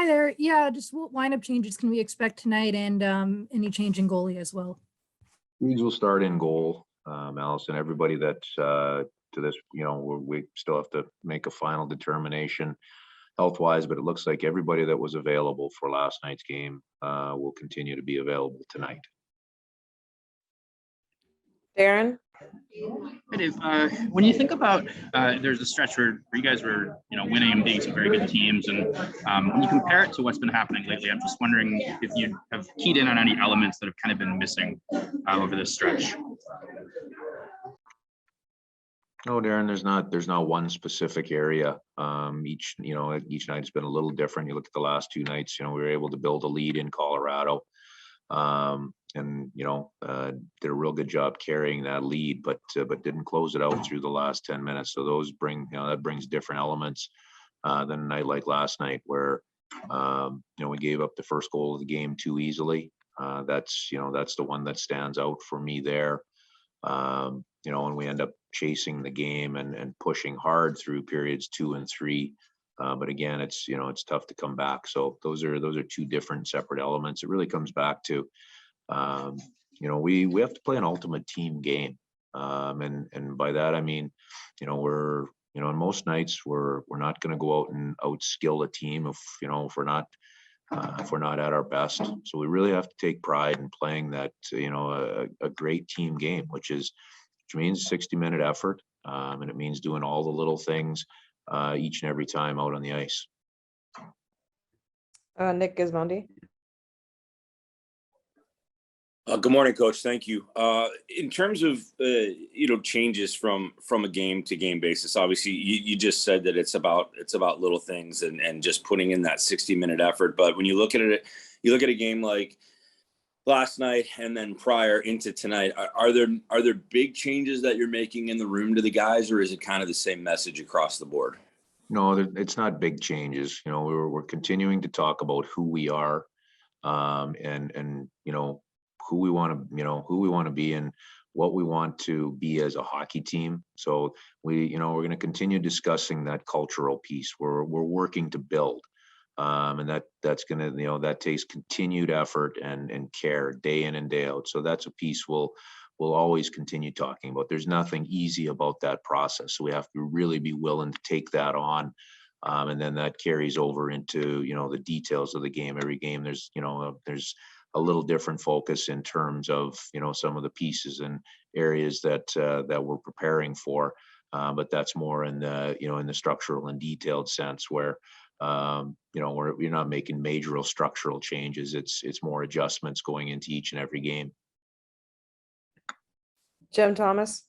Hi there. Yeah, just what lineup changes can we expect tonight, and any change in goalie as well? Reeds will start in goal. Allison, everybody that to this, we still have to make a final determination health-wise, but it looks like everybody that was available for last night's game will continue to be available tonight. Darren? Hey Dave, when you think about there's a stretch where you guys were winning and beating some very good teams, and when you compare it to what's been happening lately, I'm just wondering if you have keyed in on any elements that have kind of been missing over this stretch. No, Darren, there's not one specific area. Each night's been a little different. You look at the last two nights, we were able to build a lead in Colorado. And did a real good job carrying that lead, but didn't close it out through the last 10 minutes. So those that brings different elements than a night like last night, where we gave up the first goal of the game too easily. That's the one that stands out for me there. And we end up chasing the game and pushing hard through periods 2 and 3. But again, it's tough to come back. So those are two different separate elements. It really comes back to, we have to play an ultimate team game. And by that, I mean, we're, on most nights we're not going to go out and outskill a team if we're not at our best. So we really have to take pride in playing that, a great team game, which means 60-minute effort. And it means doing all the little things each and every time out on the ice. Nick Gismondi. Good morning, Coach. Thank you. In terms of changes from a game to game basis, obviously you just said that it's about little things and just putting in that 60-minute effort. But when you look at it, you look at a game like last night and then prior into tonight, are there big changes that you're making in the room to the guys, or is it kind of the same message across the board? No, it's not big changes. We're continuing to talk about who we are, and who we want to be and what we want to be as a hockey team. So we're going to continue discussing that cultural piece. We're working to build, and that's going to, that takes continued effort and care day in and day out. So that's a piece we'll always continue talking about. There's nothing easy about that process. So we have to really be willing to take that on. And then that carries over into, the details of the game. Every game, there's a little different focus in terms of, some of the pieces and areas that we're preparing for. But that's more in the, in the structural and detailed sense where, we're not making major structural changes. It's more adjustments going into each and every game. Jim Thomas.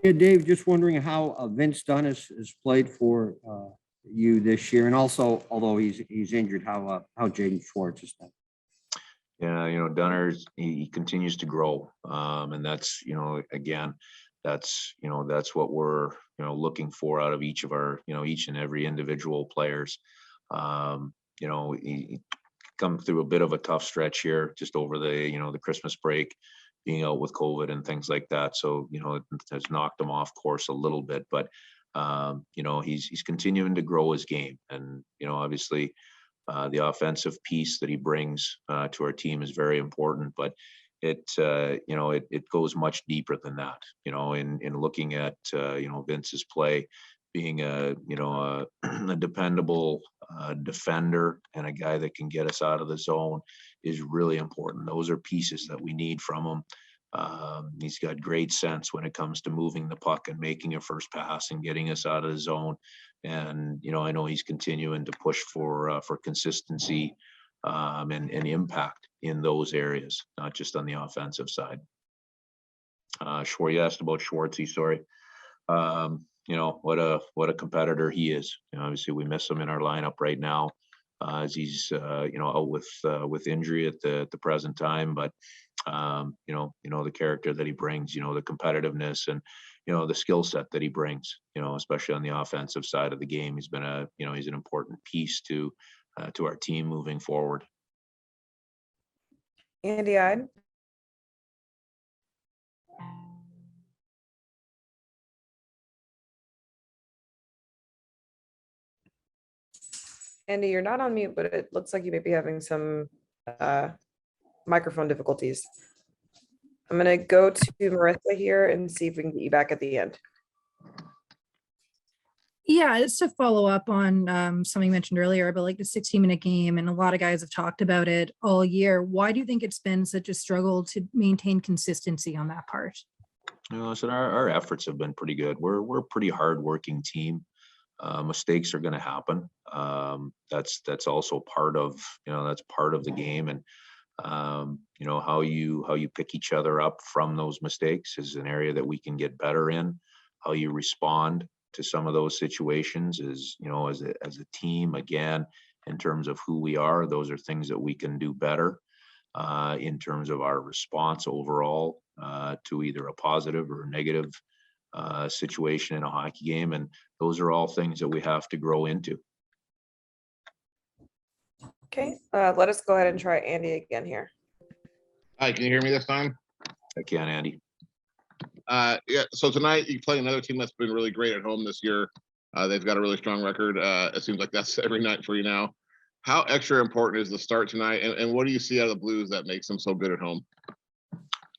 Yeah, Dave, just wondering how Vince Dunn has played for you this year, and also, although he's injured, how Jaden Schwartz has done. Yeah, Dunner, he continues to grow, and that's again, that's what we're looking for out of each of our each and every individual players. He come through a bit of a tough stretch here just over the the Christmas break, being out with COVID and things like that. So, it has knocked him off course a little bit, but, he's continuing to grow his game. And, obviously the offensive piece that he brings to our team is very important, but it goes much deeper than that, in looking at, Vince's play, being a dependable defender and a guy that can get us out of the zone is really important. Those are pieces that we need from him. He's got great sense when it comes to moving the puck and making a first pass and getting us out of the zone. And, I know he's continuing to push for consistency and impact in those areas, not just on the offensive side. You asked about Schwartzy, sorry. What a competitor he is. Obviously we miss him in our lineup right now, as he's out with injury at the present time. But the character that he brings, the competitiveness and the skill set that he brings, especially on the offensive side of the game. He's been he's an important piece to our team moving forward. Andy Ide. Andy, you're not on mute, but it looks like you may be having some microphone difficulties. I'm gonna go to Marissa here and see if we can get you back at the end. Yeah, it's to follow up on something mentioned earlier about like the 60-minute game, and a lot of guys have talked about it all year. Why do you think it's been such a struggle to maintain consistency on that part? So our efforts have been pretty good. We're a pretty hardworking team. Mistakes are going to happen. That's also part of that's part of the game, and how you pick each other up from those mistakes is an area that we can get better in. How you respond to some of those situations is, as a team, again, in terms of who we are, those are things that we can do better in terms of our response overall to either a positive or a negative situation in a hockey game. And those are all things that we have to grow into. Okay, let us go ahead and try Andy again here. Hi, can you hear me this time? I can, Andy. Yeah, so tonight you play another team that's been really great at home this year. They've got a really strong record. It seems like that's every night for you now. How extra important is the start tonight, and what do you see out of the Blues that makes them so good at home?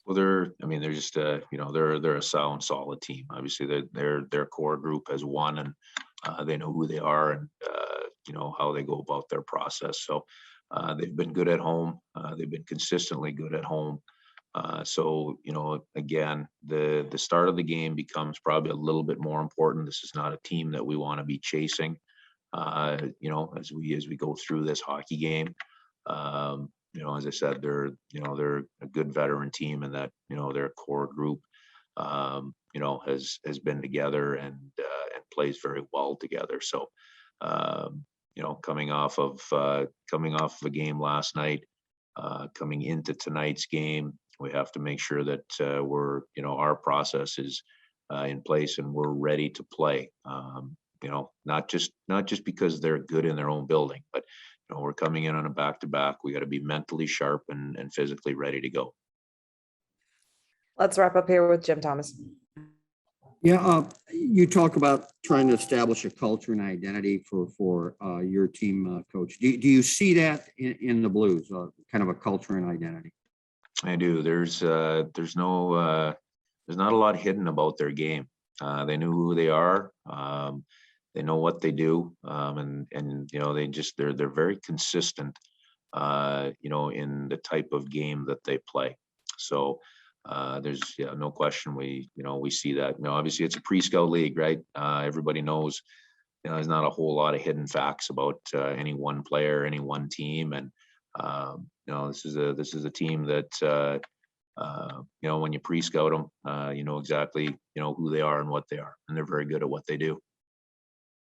Well, they're just they're a sound, solid team. Obviously, their core group has won, and they know who they are, and how they go about their process. So they've been good at home. They've been consistently good at home. So again, the start of the game becomes probably a little bit more important. This is not a team that we want to be chasing. As we go through this hockey game. As I said, they're a good veteran team, and that their core group has been together and plays very well together. So coming off of a game last night, coming into tonight's game, we have to make sure that our process is in place and we're ready to play. Not just because they're good in their own building, but we're coming in on a back-to-back. We got to be mentally sharp and physically ready to go. Let's wrap up here with Jim Thomas. Yeah, you talk about trying to establish a culture and identity for your team, Coach. Do you see that in the Blues, kind of a culture and identity? I do. There's not a lot hidden about their game. They know who they are. They know what they do, and they're very consistent, in the type of game that they play. So there's no question we see that. Obviously it's a pre-scout league, right? Everybody knows there's not a whole lot of hidden facts about any one player, any one team, and this is a team that when you pre-scout them, you know exactly who they are and what they are, and they're very good at what they do.